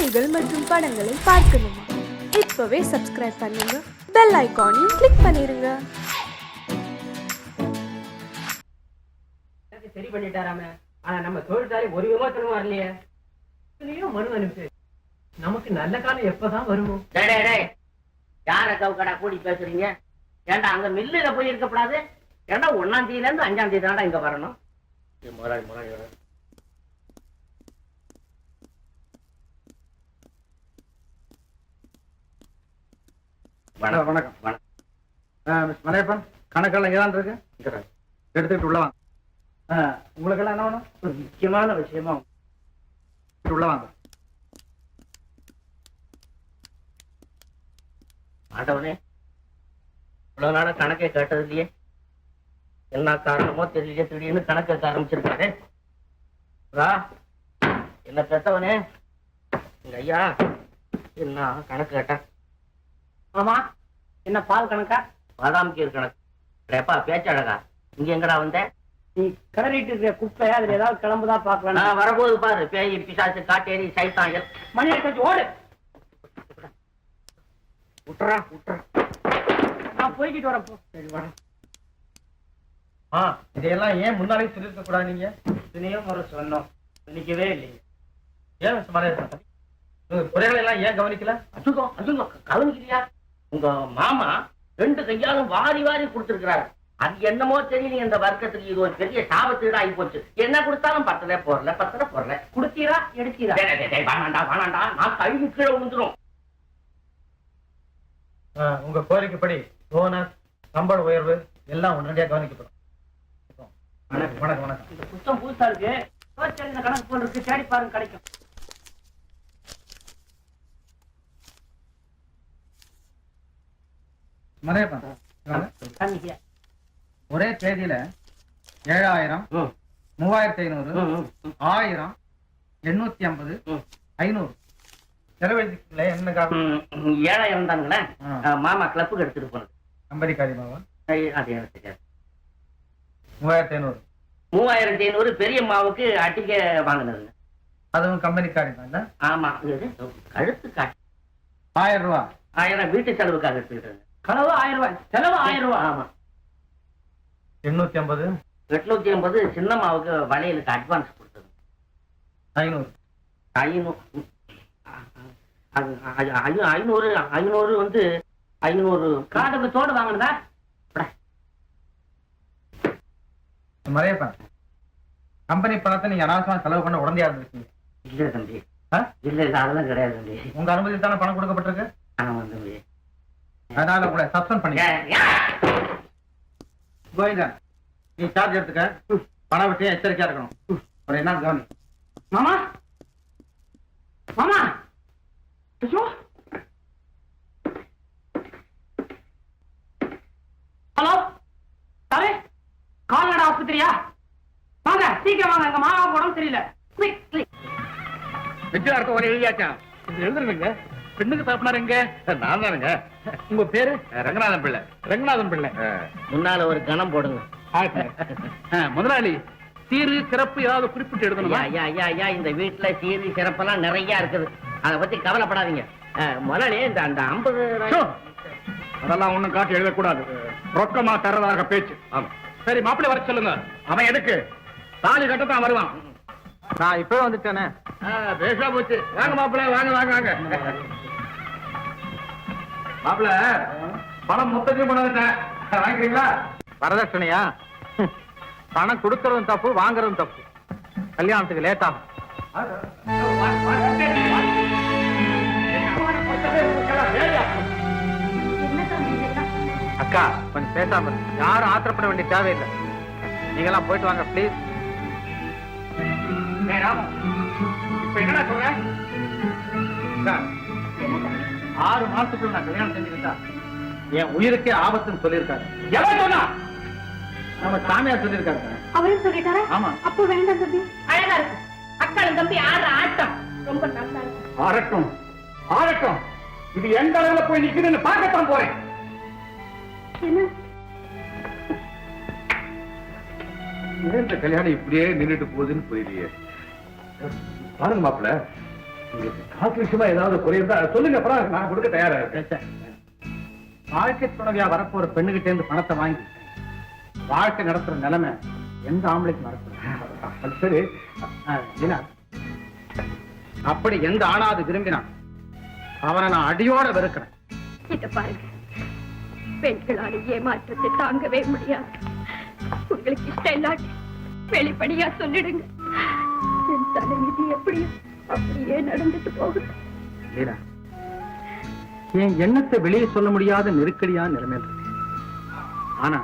செய்திகள் மற்றும் படங்களை பார்க்கணுமா? இப்பவே சப்ஸ்கிரைப் பண்ணுங்க, பெல் ஐகானையும் கிளிக் பண்ணிருங்க. சரி பண்ணிட்டாராம. ஆனா நம்ம தொழிற்சாலை ஒரு விமர்சனம் வரலையே. மனு அனுப்பு. நமக்கு நல்ல காலம் எப்பதான் வருமோ? யார கவுக்கடா கூடி பேசுறீங்க? ஏண்டா அங்க மில்லுல போய் இருக்கப்படாது? ஏண்டா 1ஆம் தேதியில இருந்து 5ஆம் தேதி தான்டா இங்க வரணும். முதலாளி வணக்கம் வணக்கம் வணக்கம். மிஸ் மலையப்பன், கணக்கெல்லாம் இங்கே தான் இருக்கு. எடுத்துக்கிட்டு உள்ள வாங்க. உங்களுக்கெல்லாம் என்ன வேணும்? ஒரு முக்கியமான விஷயமா உள்ள வாங்க. ஆண்டவனே, இவ்வளவு நாள கணக்கை கேட்டது இல்லையே, என்ன காரணமோ தெரியலையே, திடீர்னு கணக்கு கேட்க ஆரம்பிச்சிருக்காரு. என்ன பெத்தவனே, எங்க ஐயா என்ன கணக்கு கேட்டா? ஆமா, என்ன பால் கணக்கா? பாதாம் கீர் கணக்கு. எப்பா பேச்சழகா, இங்க எங்கடா வந்த? நீ கிளறிட்டு இருக்கிற குப்பை அதுல ஏதாவது கிளம்புதான் பாக்கலாம். வரபோது பாரு, பேய் பிசாசு காட்டேரி சைத்தான் மணி எடுத்து ஓடு. விட்டுறா. நான் போய்கிட்டு வரப்போ. சரி வரேன். இதையெல்லாம் ஏன் முன்னாலே சொல்லிருக்க கூடாது? நீங்க இத்தனையோ முறை சொன்னோம், நினைக்கவே இல்லைங்க. ஏன் மிஸ் மலையப்பன் குறைகளை எல்லாம் ஏன் கவனிக்கல? அதுங்க கவனிக்கலையா? உங்க மாமா 2 கையாலும் வாரி வாரி கொடுத்திருக்கிறாரு. அது என்னமோ தெரியல, இந்த வர்க்கத்துக்கு இது ஒரு பெரிய சாபத்தீடு ஆகி போச்சு. என்ன கொடுத்தாலும் பத்தல போறல. குடுத்தீரா எடுத்தீரா? வேணாண்டா, நான் கழுவி கீழே விழுந்துரும். உங்க கோரிக்கைப்படி போனஸ், சம்பள உயர்வு எல்லாம் உடனடியாக கவனிக்கப்படும். வணக்கம் வணக்கம் வணக்கம். இந்த புத்தம் புதுசா இருக்கு, கணக்கு போல் இருக்கு, தேடி பாருங்க கிடைக்கும். மலையப்பன், ஒரே தேதியில 7000, 3500, 1000, 850, 500 செலவழிக்கல. என்ன காரணம்? 7000 தானுங்களே, மாமா கிளப்புக்கு எடுத்துட்டு போனது. கம்பெனிக்காரி மாவா? அது எனக்கு தெரியாது. 3500. 3500 பெரியம்மாவுக்கு அட்டிக்க வாங்கினதுங்க. அதுவும் கம்பெனிக்காரி தான். ஆமா, கழுத்து காட்டு. 1000 ரூபா. 1000 வீட்டு செலவுக்காக எடுத்துக்கிட்டு. களவு 1000 ரூபாய், செலவு 1000 ரூபாய். ஆமா. 850. 850 சின்னம்மாவுக்கு வளையலுக்கு அட்வான்ஸ் கொடுத்தது. 500. 500 வந்து 500 காட்டுக்கு தோடு வாங்கினதா? மறையப்பன், கம்பெனி பணத்தை நீங்க அனாவசியமா செலவு பண்ண உடனடியா இருந்துருக்கீங்க. இல்ல தம்பி, இல்ல அதெல்லாம் கிடையாது தம்பி. உங்க அனுமதி தானே பணம் கொடுக்கப்பட்டிருக்கு. ஆமா தம்பி. அதனால உங்களை சஸ்பெண்ட் பண்ணி கோவிந்தன், நீ சார்ஜ் எடுத்துக்க. பண விஷயம் எச்சரிக்கையா இருக்கணும். ஒரு என்ன கவனி. மாமா மாமா, ஐயோ, ஹலோ தலை, கால்நடை ஆஸ்பத்திரியா? வாங்க சீக்கிரம் வாங்க, எங்க மாமாவுக்கு உடம்பு சரியில்லை. வெற்றியார்த்த ஒரு எழுதியாச்சா? எழுதுறதுங்க. பெண்ணுக்கு தரப்பினார் எங்க? நான் தானுங்க. உங்க பேரு? ரங்கநாதன் பிள்ளை. ரங்கநாதன் பிள்ளை. முன்னால ஒரு கணம் போடுங்க. முதலாளி, சீரு சிறப்பு ஏதாவது குறிப்பிட்டு எழுதணுமா? ஐயா, இந்த வீட்டுல சீரு சிறப்பெல்லாம் நிறைய இருக்குது, அதை பத்தி கவலைப்படாதீங்க. முதலாளி, அந்த 50 அதெல்லாம் ஒண்ணும் காட்டி எழுதக்கூடாது. ரொக்கமா தரதாக பேச்சு. சரி, மாப்பிள்ளை வர சொல்லுங்க. அவன் எதுக்கு? தாலி கட்டத்தான் வருவான். நான் இப்பவே வந்துட்டேனே. பேசா போச்சு. வாங்க மாப்பிள்ளை, வாங்க. மாப்பிள்ளை, பணம் மொத்தத்தையும் கொண்டு வந்துட்டேன். வாங்கிக்கிறீங்களா? வரதட்சணையா? பணம் கொடுக்கறதும் தப்பு, வாங்குறதும் தப்பு. கல்யாணத்துக்கு லேட் ஆகும். அக்கா, கொஞ்சம் பேசாம யாரும் ஆத்திரப்பட வேண்டிய தேவையில்லை. நீங்கெல்லாம் போயிட்டு வாங்க பிளீஸ். இப்ப என்ன சொல்ற? 6 மாசத்துக்குள்ள நான் கல்யாணம் செஞ்சுக்கிட்டா என் உயிருக்கே ஆபத்துன்னு சொல்லியிருக்காரு. எவன் சொன்னா? நம்ம சாமியார் சொல்லியிருக்காரு. அவரும் சொல்லிட்டாரா? ஆமா. அப்போ வேண்டாம் தம்பி. அழகா இருக்கு. அக்காளும் தம்பி ஆடுற ஆட்டம் ரொம்ப நல்லா இருக்கு. ஆரட்டும். இது எந்த அளவுல போய் நிக்குதுன்னு பார்க்கத்தான் போறேன். என்ன? இந்த கல்யாணம் இப்படியே நின்றுட்டு போகுதுன்னு புரியலையே. பாருங்க மாப்பிள்ள, காசு விஷயமா ஏதாவது குறையிருந்தா சொல்லுங்க, அப்புறம் நான் கொடுக்க தயாரா இருக்கேன். வாழ்க்கை துணைவியா வரப்போற பெண்ணுகிட்ட இருந்து பணத்தை வாங்கி வாழ்க்கை நடத்துற நிலைமை எந்த ஆம்பளைக்கு நடத்துற? சரி லீலா, அப்படி எந்த ஆணாவது விரும்பினான் அவனை நான் அடியோட வெறுக்கிறேன். இத பாருங்க, பெண்களால் ஏமாற்றத்தை தாங்கவே முடியாது. உங்களுக்கு இஷ்டம் இல்லாட்டி வெளிப்படையா சொல்லிடுங்க. என் தலைவிதி எப்படியோ அப்படியே நடந்துட்டு போகுது. லீலா, என் எண்ணத்தை வெளியே சொல்ல முடியாத நெருக்கடியான நிலைமையில் இருக்கு. ஆனா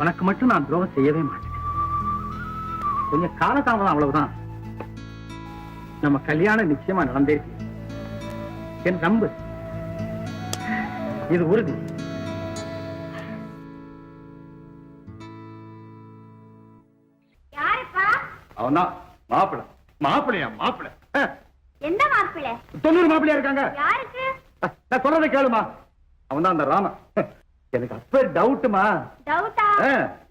உனக்கு மட்டும் நான் துரோகம் செய்யவே மாட்டேன். கொஞ்சம் காலதாமதம், அவ்வளவுதான். நம்ம கல்யாணம் நிச்சயமா நடந்தே தீரும். என் நம்பு, இது உறுதி. யாருப்பா? அவன்தான் மாப்பிள்ளை. மாப்பிள்ளையா? மாப்பிள்ளை எந்த மாப்பிள்ளை? 90 மாப்பிள்ளையா இருக்காங்க. யாருக்கு? நான் சொல்றதை கேளுமா. அவன்தான் அந்த ராம. எனக்கு அப்ப டவுட்டுமா. டவுட்டா?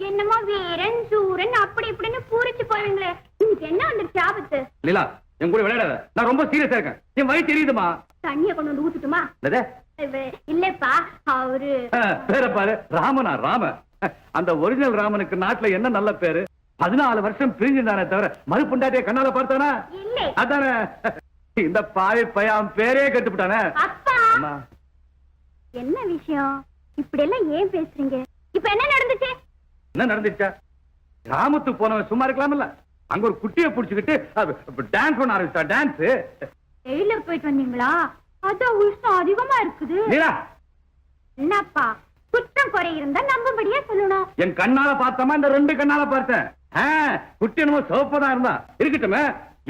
என்னமோ வீரன் சூரன் அப்படி இப்படின்னு பூரிச்சு போவீங்களே, இன்னைக்கு என்ன வந்துருச்சு ஆபத்து? லீலா, என் கூட விளையாடாத. நான் ரொம்ப சீரியஸா இருக்கேன். என் வயிறு தெரியுதுமா. தண்ணிய கொண்டு வந்து ஊத்துட்டுமா? இல்லப்பா, அவரு பேர பாரு, ராமனா? ராம. அந்த ஒரிஜினல் ராமனுக்கு நாட்டுல என்ன நல்ல பேரு. 14 வருஷம் பிரிஞ்சிருந்தானே தவிர மறுபுண்டாட்டிய கண்ணால பார்த்தானா? இல்லை. அதானே இந்த பாவி பையன் பேரே கட்டுப்பிட்டானே. அப்பா, என்ன விஷயம்? இப்படி எல்லாம் ஏன் பேசுறீங்க? இப்ப என்ன நடந்துச்சு? என்ன நடந்துச்சா? கிராமத்துக்கு போனவன் சும்மா இருக்கலாம்ல. அங்க ஒரு குட்டியை புடிச்சுக்கிட்டு டான்ஸ் பண்ண ஆரம்பிச்சா. டான்ஸ் டெய்லர் போயிட்டு வந்தீங்களா? அதான் உஷ்ணம் அதிகமா இருக்குது. என்னப்பா, குற்றம் குறை இருந்தா நம்பபடியா சொல்லணும். என் கண்ணால பார்த்தமா? இந்த 2 கண்ணால பார்த்தேன். குட்டி என்னமோ சிவப்பதான் இருந்தா இருக்கட்டுமே.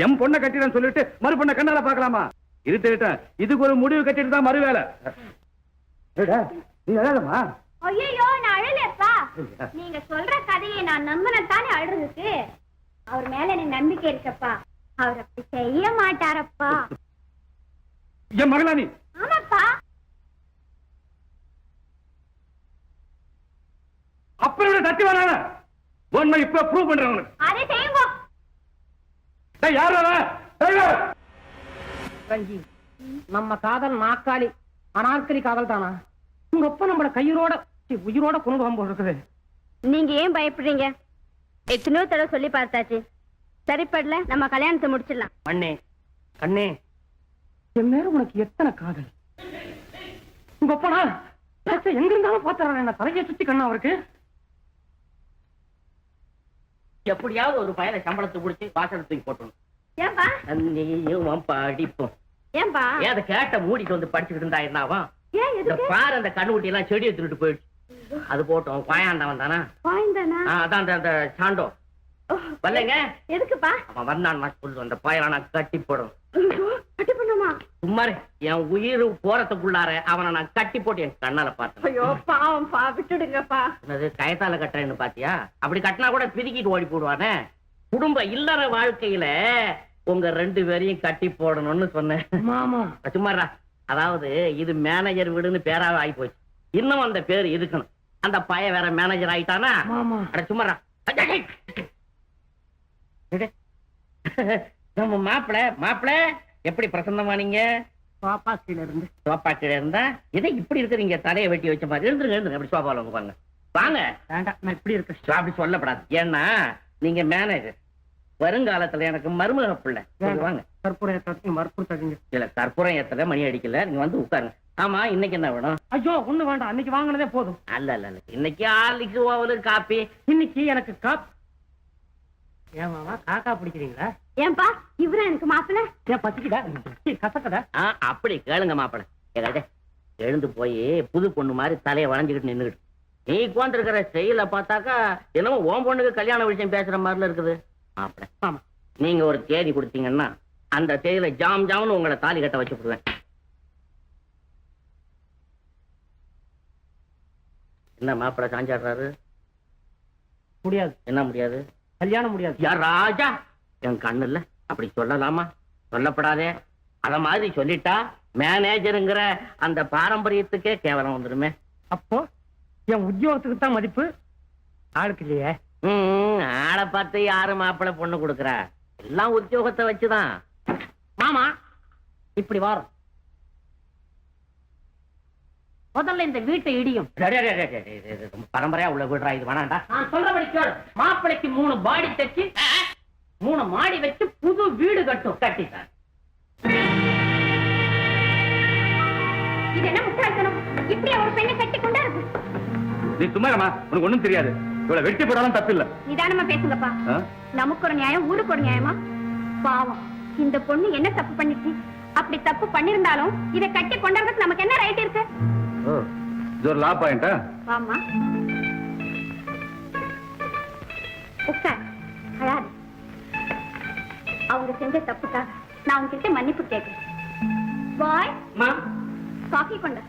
என் பொண்ணை கட்டிடன்னு சொல்லிட்டு மறு பொண்ணை கண்ணால பாக்கலாமா? இருட்டேன். இதுக்கு ஒரு முடிவு கட்டிட்டு தான் மறு வேலை. நீ அழகமா? ஐயோ, நான் அழலப்பா. நீங்க சொல்ற கதையை நான் நம்பினத்தானே அழுறதுக்கு. அவர் மேல எனக்கு நம்பிக்கை இருக்கப்பா. அவர் அப்படி செய்ய மாட்டாரப்பா. என் மகளா நீ? ஆமாப்பா. அப்ப தட்டி வரான உண்மை இப்ப ப்ரூவ் பண்றேன். அதை செய்யுங்க. ரஞ்சி, நம்ம காதல் நாக்காளி அனார்கலி காதல் தானா? உங்க அப்பா நம்மள கையோட உயிரோட கொண்டு போகும்போது இருக்குது. நீங்க ஏன் பயப்படுறீங்க? எத்தனையோ தடவை சொல்லி பார்த்தாச்சு. சரிப்படல, நம்ம கல்யாணத்தை முடிச்சிடலாம். அண்ணே, கண்ணே, என் நேரம் உனக்கு எத்தனை காதல். உங்க அப்பா எங்க இருந்தாலும் பாத்துறாரு. என்ன தலையை சுத்தி கண்ணா அவருக்கு. எப்படியாவது ஒரு பையனை சம்பளத்தை பிடிச்சி வாசல் தூக்கி போட்டணும். ஏன்பா? படிப்போம். ஏன்பா? ஏன் அதை கேட்ட மூடிட்டு வந்து படிச்சுக்கிட்டு இருந்தா என்னவா? ஏன் எதுக்கு? பாரு, அந்த கண்ணுக்குட்டி எல்லாம் செடியை திருட்டு போயிடுச்சு. அது போட்டோம். பாயாண்டவன் தானா? பாய்ந்தானா? அதான் அந்த சாண்டோ வரலைங்க. எதுக்குப்பா? அவன் வந்தான் சொல்லு. அந்த பாயலை நான் கட்டி போடணும். கட்டி பண்ணுமா? சும்மாரு, என் உயிர் போறதுக்குள்ளார அவனை நான் கட்டி போட்டு என் கண்ணால பார்த்தேன். ஐயோ பாவம்பா, விட்டுடுங்கப்பா. என்னது கயத்தால கட்டுறேன்னு பாத்தியா? அப்படி கட்டினா கூட பிரிக்கிட்டு ஓடி போடுவானே. குடும்ப இல்லற வாழ்க்கையில உங்க 2 பேரையும் கட்டி போடணும்னு சொன்னேன். மாமா சும்மாரா. அதாவது இது மேனேஜர் வீடுன்னு பேராவே ஆகி போச்சு. இன்னும் அந்த பேர் இருக்கணும். அந்த பையன் வேற மேனேஜர் ஆயிட்டானா? மாமா அட சும்மாரா. நம்ம மாப்பிள எப்படி பிரசன்னமானீங்க? பாப்பா கீழ இருந்து சோப்பா கீழே இருந்தா இதை இப்படி இருக்கிறீங்க. தலையை வெட்டி வச்ச மாதிரி எழுந்துருங்க. அப்படி சோபால வாங்க வாங்க. வேண்டாம், நான் இப்படி இருக்கேன். அப்படி சொல்லப்படாது. ஏன்னா நீங்க மேனேஜர். வருங்காலத்துல எனக்கு மருமக பிள்ளை. வாங்க. கற்பூரம் மறுப்புத்தாதீங்க. இல்ல, கற்பூரம் ஏத்தல, மணி அடிக்கல. நீங்க வந்து உட்காருங்க. ஆமா, இன்னைக்கு என்ன வேணும்? ஐயோ, ஒண்ணு வேண்டாம். அன்னைக்கு வாங்கினதே போதும். அல்ல, இன்னைக்கு ஹார்லிக்ஸ், ஓவலு, காப்பி. இன்னைக்கு எனக்கு ஏன் மாமா காக்கா பிடிக்கிறீங்களா? ஏன்பா, இவரா எனக்கு மாப்பிள்ள? ஏன் பசிக்குதா? கசக்கதா? அப்படி கேளுங்க மாப்பிள. எழுந்து போய் புது பொண்ணு மாதிரி தலையை வளைஞ்சுக்கிட்டு நின்னுக்கிட்டு நீ உட்கார்ந்து இருக்கிற செயல பார்த்தாக்கா என்னமோ ஓம் பொண்ணுக்கு கல்யாண விஷயம் பேசுற மாதிரில இருக்குது. மாப்பிள, ஆமா, நீங்க ஒரு தேதி கொடுத்தீங்கன்னா அந்த தேதியில ஜாம் ஜாம்னு உங்களை தாலி கட்ட வச்சு விடுவேன். என்ன மாப்பிள சாஞ்சாடுறாரு? முடியாது. என்ன முடியாது? கல்யாணம் முடியாது. யார் ராஜா? என் கண்ணு இல்ல. அப்படி சொல்லலாமா? சொல்லப்படாதே. அத மாதிரி சொல்லிட்டா மேனேஜருங்கிற அந்த பாரம்பரியத்துக்கே கேவலம் வந்துருமே. அப்போ என் உத்தியோகத்துக்கு தான் மதிப்பு, ஆளுக்கு இல்லையே. ஆளை பார்த்து யாரு மாப்பிள்ளை பொண்ணு கொடுக்குறா? எல்லாம் உத்தியோகத்தை வச்சுதான். ஆமா இப்படி வாரம் முதல்ல இந்த வீட்டை இடியும். பரம்பரையா உள்ள வீடுறா இது வேணாண்டா. நான் சொல்றபடி கேளு. மாப்பிளைக்கு 3 பாடி தச்சு 3 மாடி வச்சு புது வீடு கட்டும். கட்டிட்டார். இது என்ன முட்டாள்தனம்? இப்படி ஒரு பெண்ணை கட்டி கொண்டா இருக்கு. நீ சும்மாமா, உனக்கு ஒண்ணும் தெரியாது. இவ்வளவு வெட்டி போடாலும் தப்பு இல்ல. நிதானமா பேசுங்கப்பா. நமக்கு ஒரு நியாயம், ஊருக்கு ஒரு நியாயமா? பாவம், இந்த பொண்ணு என்ன தப்பு பண்ணிச்சு? அப்படி தப்பு பண்ணிருந்தாலும் இதை கட்டி கொண்டாடுறதுக்கு நமக்கு என்ன ரைட் இருக்கு? இது ஒரு லா பாயிண்டா? ஆமா. உட்கார், அழாது. அவங்க செஞ்ச தப்புக்காக நான் உங்ககிட்ட மன்னிப்பு கேட்கிறேன். பாய், காஃபி கொண்ட.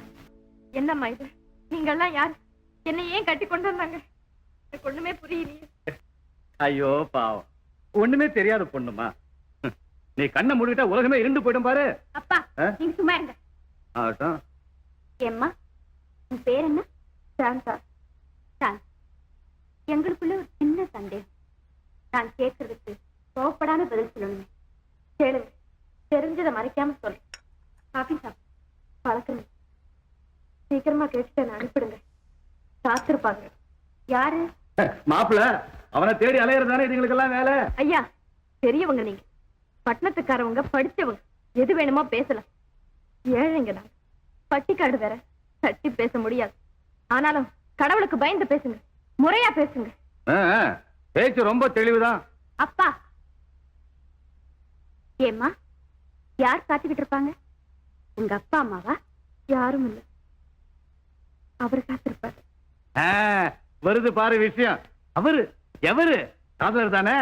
என்னம்மா இது? நீங்கெல்லாம் யார்? என்ன ஏன் கட்டி கொண்டு வந்தாங்க? எனக்கு ஒண்ணுமே புரியலையே. ஐயோ பாவம், ஒண்ணுமே தெரியாத பொண்ணுமா. நீ கண்ணை மூடிட்டா உலகமே இருண்டு போயிடும் பாரு. அப்பா, நீங்க சும்மா இருங்க. ஆகட்டும். ஏம்மா, உன் பேர் என்ன? சாந்தா. சாந்த், எங்களுக்குள்ள ஒரு சின்ன சந்தேகம். நான் கேட்கறதுக்கு கோவப்படாம பதில் சொல்லணுமே. கேளுங்க, தெரிஞ்சதை மறைக்காம சொல்றேன். காஃபி சாப்பிட்டு பழக்கணும். சீக்கிரமா கேட்டுட்டு அனுப்பிடுங்க. காத்திருப்பாங்க. யாரு? மாப்பிள்ள, அவனை தேடி அலையறதானே இதுங்களுக்கெல்லாம் வேலை. ஐயா, பெரியவங்க நீங்க, பட்டணத்துக்காரவங்க, படிச்சவங்க, எது வேணுமோ பேசலாம். ஏழைங்க நான், பட்டிக்காடு வேற, தட்டி பேச முடியாது. ஆனாலும் கடவுளுக்கு பயந்து பேசுங்க, முறையா பேசுங்க. பேச்சு ரொம்ப தெளிவுதான். அப்பா, ஏம்மா, யார் காத்துக்கிட்டு இருப்பாங்க? உங்க அப்பா அம்மாவா? யாரும் இல்ல, அவர் காத்திருப்பாரு. வருது பாரு விஷயம். அவரு எவரு? காதலர் தானே?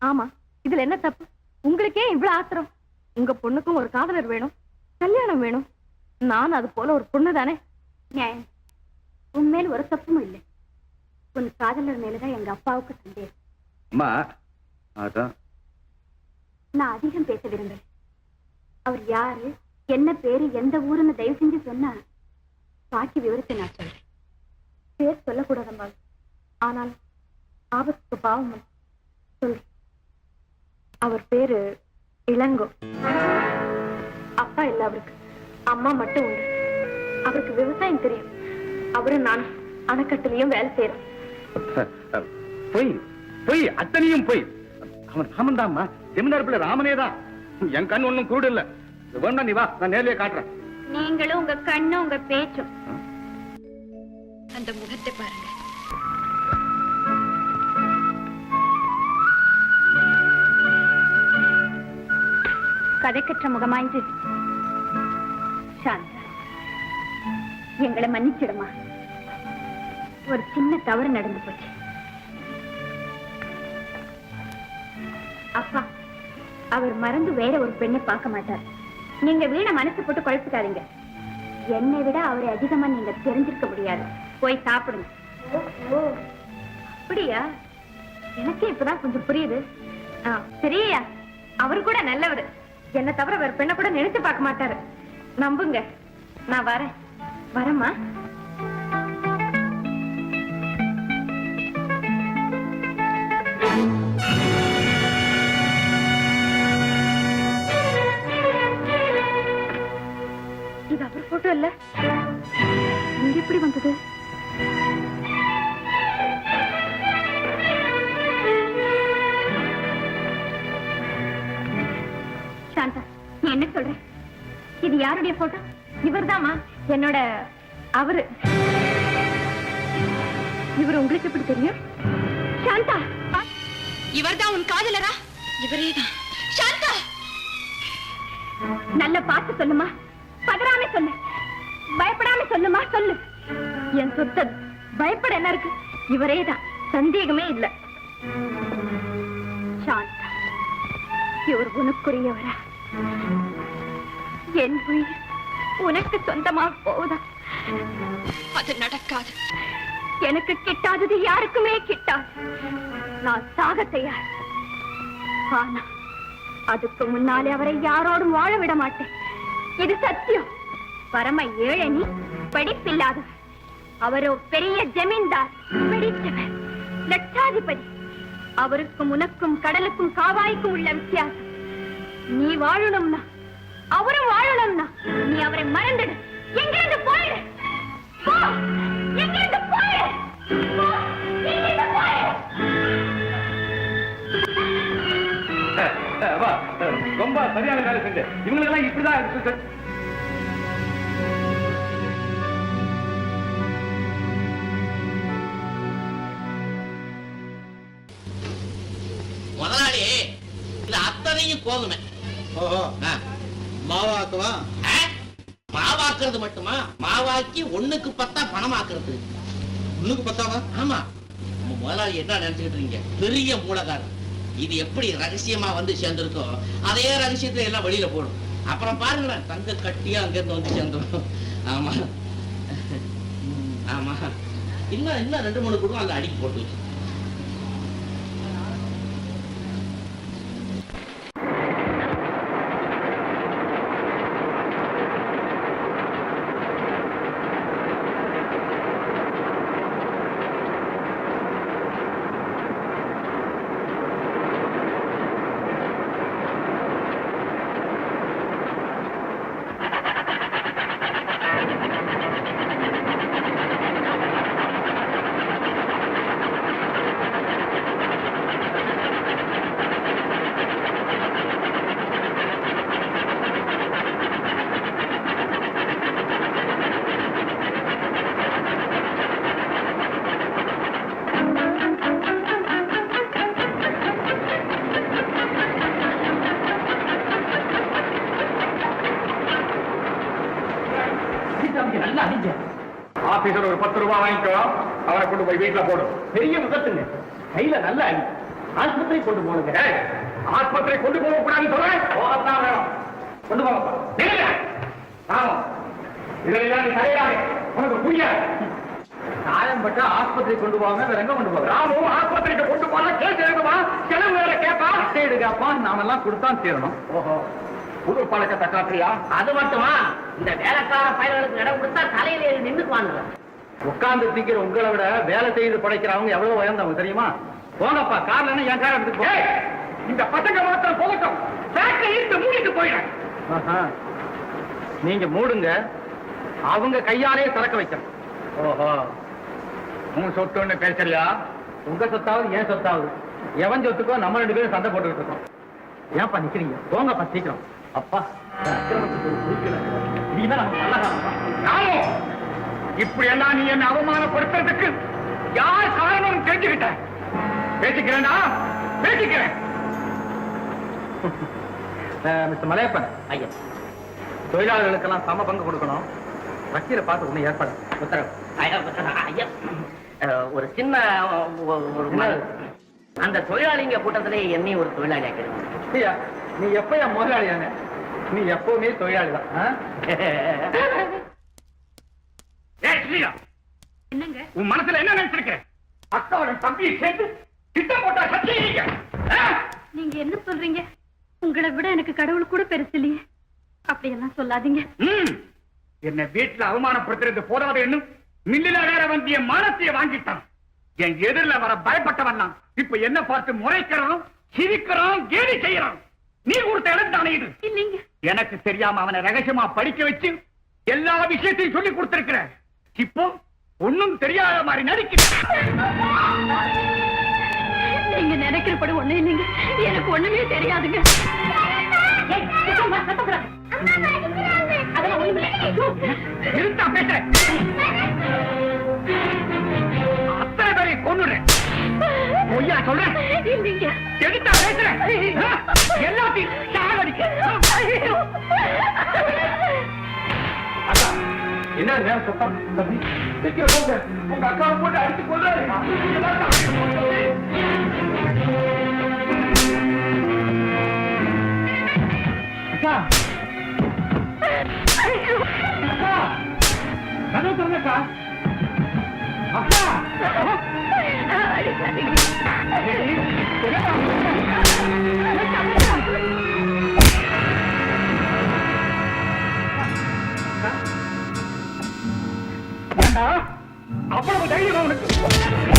ஆமா, இதுல என்ன தப்பு? உங்களுக்கே இவ்வளவு ஆத்திரம்? உங்க பொண்ணுக்கும் ஒரு காதலர் வேணும், கல்யாணம் வேணும். நான் அது போல ஒரு பொண்ணு தானே. நியாயம். உண்மையில் ஒரு தப்பும் இல்லை. உன் காதலர் மேலதான் எங்க அப்பாவுக்கு சந்தேகம். அம்மா, அதான் நான் அதிகம் பேச விரும்புறேன். அவர் யாரு, என்ன பேரு, எந்த ஊருன்னு தயவு செஞ்சு சொன்னா பாக்கி விவரத்தை நான் சொல்றேன். பேர் சொல்லக்கூடாதம்மா, ஆனால் ஆபத்துக்கு பாவம் சொல்றேன். அவர் பேரு இளங்கோ. அப்பா இல்ல அவருக்கு, அம்மா மட்டும் உண்டு. அவருக்கு விவசாயம் தெரியும். அவரும் நான் அணைக்கட்டுலயும் வேலை செய்யறோம். பொய் பொய், அத்தனையும் பொய். அவன் ராமன் தான்மா, செமினார் பிள்ளை ராமனே தான். என் கண் ஒண்ணும் கூடு இல்ல. வேணா நீ வா, நான் நேர்லயே காட்டுறேன். நீங்களும் உங்க கண்ணும் உங்க பேச்சும். அந்த முகத்தை பாருங்க. கதைக்கற்ற முகமாய்ந்து. சாந்தா, எங்களை மன்னிச்சிடுமா. ஒரு சின்ன தவறு நடந்து போச்சு. அப்பா, அவர் மறந்து வேற ஒரு பெண்ணை பார்க்க மாட்டார். நீங்க வீண மனசு போட்டு குழப்பிக்காதீங்க. என்னை விட அவரை அதிகமா நீங்க தெரிஞ்சிருக்க முடியாது. போய் சாப்பிடுங்க. அப்படியா? எனக்கு இப்பதான் கொஞ்சம் புரியுது. சரியா, அவரு கூட நல்லவரு. என்ன தவிர வேற பெண்ணை கூட நினைச்சு பார்க்க மாட்டாரு. நம்புங்க. நான் வரேன். வரேம்மா. இது அவர் போட்டோ இல்ல, இங்க எப்படி வந்தது? சாந்தா, நீ என்ன சொல்ற? இது யாருடைய போட்டோ? இவர்தாம்மா, என்னோட அவரு. இவர் உங்களுக்கு எப்படி தெரியும்? சாந்தா, இவர்தான் உன் காதலரா? இவரேதான். சாந்தா, நல்ல பார்த்து சொல்லுமா. பதறாம சொல்லு, பயப்படாம சொல்லுமா. சொல்லு. என் சொத்தது, பயப்பட என்ன இருக்கு? இவரேதான், சந்தேகமே இல்ல. சாந்தா, இவர் உனக்குரியவரா? என் உயிர் உனக்கு சொந்தமாக போகுதா? அது நடக்காது. எனக்கு கிட்டாதது யாருக்குமே கிட்டாது. நான் சாக தயார். ஆனா அதுக்கு முன்னாலே அவரை யாரோடும் வாழ விட மாட்டேன். இது சத்தியம். பரம ஏழனி, படிப்பில்லாதவர். அவரோ பெரிய ஜமீன்தார், படித்தவர், லட்சாதிபதி. அவருக்கும் உனக்கும் கடலுக்கும் காவாய்க்கும் உள்ள வித்தியாசம். நீ வாழணும்னா வேலை செஞ்சு இவங்களுக்கு எல்லாம் இப்படிதான் இருக்கு. முதலாளி இது அத்தனையும் போதுமே. ஓஹோ, மாவாக்குவா? மாவாக்குறது மட்டுமா, மாவாக்கி 1க்கு 10 பணமாக்குறது. 1க்கு 10? ஆமா. முதலாளி என்ன நினைச்சுக்கிட்டு இருக்கீங்க? பெரிய மூலகாரம். இது எப்படி ரகசியமா வந்து சேர்ந்திருக்கோ அதே ரகசியத்தை எல்லாம் வெளியில போடும். அப்புறம் பாருங்களேன், தங்க கட்டியா அங்க இருந்து வந்து சேர்ந்துடும். ஆமா ஆமா. இன்னும் 2-3 குடும்பம் அந்த அடிக்கி போட்டு வச்சு. நல்லா அடிங்க. ஆபீசர் ஒரு 10 ரூபாய் வாங்கிக்கோ, அவரை கொண்டு போய் வீட்டுல போடும். பெரிய முகத்துங்க, கையில நல்லா அடி. ஆஸ்பத்திரி கொண்டு போனுங்க. ஆஸ்பத்திரி கொண்டு போக கூடாதுன்னு சொல்றேன். போகத்தான் வேணும். கொண்டு போங்கப்பா. இதெல்லாம் நீ தயாராக உனக்கு புரியாது. காயம் பட்டா ஆஸ்பத்திரி கொண்டு போவாங்க, வேற எங்க கொண்டு போவாங்க? ராமும் ஆஸ்பத்திரிக்கு கொண்டு போனா கேஸ் எழுதுமா, செலவு வேற கேட்பா. எடுக்காப்பா, நாமெல்லாம் கொடுத்தான் தீரணும். ஓஹோ, புது பழக்கத்தை காட்டுறியா? அது மட்டுமா, இந்த வேலைக்கார பயல்களுக்கு இடம் கொடுத்தா தலையில ஏறி நின்னுக்குவாங்க. உட்கார்ந்து திங்கிற உங்களை விட வேலை செய்து படைக்கிறவங்க எவ்வளவு உயர்ந்தவங்க தெரியுமா? போங்கப்பா, கார்ல என் கார் எடுத்துட்டு போ. ஏய், இந்த பசங்க மாத்திரம் போகட்டும், பேக்கை இழுத்து மூடிட்டு போயிடுறேன். ஆஹா. நீங்க மூடுங்க, அவங்க கையாலே திறக்க வைக்கணும். ஓஹோ, உன் சொத்துன்னு பேசலையா? உங்க சொத்தாவது ஏன் சொத்தாவது, எவன் சொத்துக்கோ நம்ம 2 பேரும் சண்டை போட்டுக்கிட்டு இருக்கோம். ஏன்பா நிக்கிறீங்க? போங்கப்பா சீக்கிரம். அப்பா, இந்த அக்கிரமத்துக்கு ஒரு குறுக்கீடு. இதுதான் நமக்கு நல்ல காலம். ராமு, இப்படி எல்லாம் நீ என்ன அவமானப்படுத்துறதுக்கு யார் காரணம் தெரிஞ்சுக்கிட்ட? பேசிக்கிறேன்னா பேசிக்கிறேன். மிஸ்டர் மலையப்பன் ஐயா, தொழிலாளர்களுக்கெல்லாம் சம பங்கு கொடுக்கணும். வக்கீலை பார்த்து ஒண்ணு ஏற்பாடு. உத்தரவு. ஐயா, ஒரு சின்ன ஒரு அந்த தொழிலாளிங்க கூட்டத்திலே என்னையும் ஒரு தொழிலாளி ஆக்கிடுவாங்க. ஐயா, நீ எப்பயா முதலாளியான? நீ எப்பவுமே தொழிலாளி தான். என்னங்க? உன் மனசுல என்ன நினைச்சிருக்க? அக்காவோட தம்பியை சேர்த்து திட்டம் போட்டா சத்தியீங்க. நீங்க என்ன சொல்றீங்க? உங்களை விட எனக்கு கடவுள் கூட பெருசு இல்லையே. அப்படியெல்லாம் சொல்லாதீங்க. என்ன வீட்டுல அவமானப்படுத்துறது போதாது என்னும் மில்லில வேற வந்திய மானத்தைய வாங்கிட்டான். என் எதிரில வர பயப்பட்டவன் நான். இப்ப என்ன பார்த்து முறைக்கிறான், சிரிக்கிறான், கேலி செய்யறான். நீ கொடுத்த இடம் தானே இது? இல்லைங்க. எனக்கு தெரியாம அவனை ரகசியமா படிக்க வச்சு எல்லா விஷயத்தையும் சொல்லி கொடுத்திருக்கிற. இப்போ ஒண்ணும் தெரியாத மாதிரி நடிக்கிறேன். நீங்க நினைக்கிறபடி ஒண்ணு இல்லைங்க. எனக்கு ஒண்ணுமே தெரியாதுங்க. இருந்தா பேசுறேன். அத்தனை பேரை கொன்னுறேன். பொய்யா சொல்றேன். இல்லைங்க. எடுத்தா பேசுறேன். எல்லாத்தையும் சாகடிக்க. என்ன நேரம் சத்தம்? தம்பி, சீக்கிரம் போங்க. உங்க அக்காவை போட்டு அடிச்சு கொள்றாரு. அக்கா, அக்கா, கதவு திறங்கக்கா. அக்கா, அவ்வளவு தைரியம் அவனுக்கு.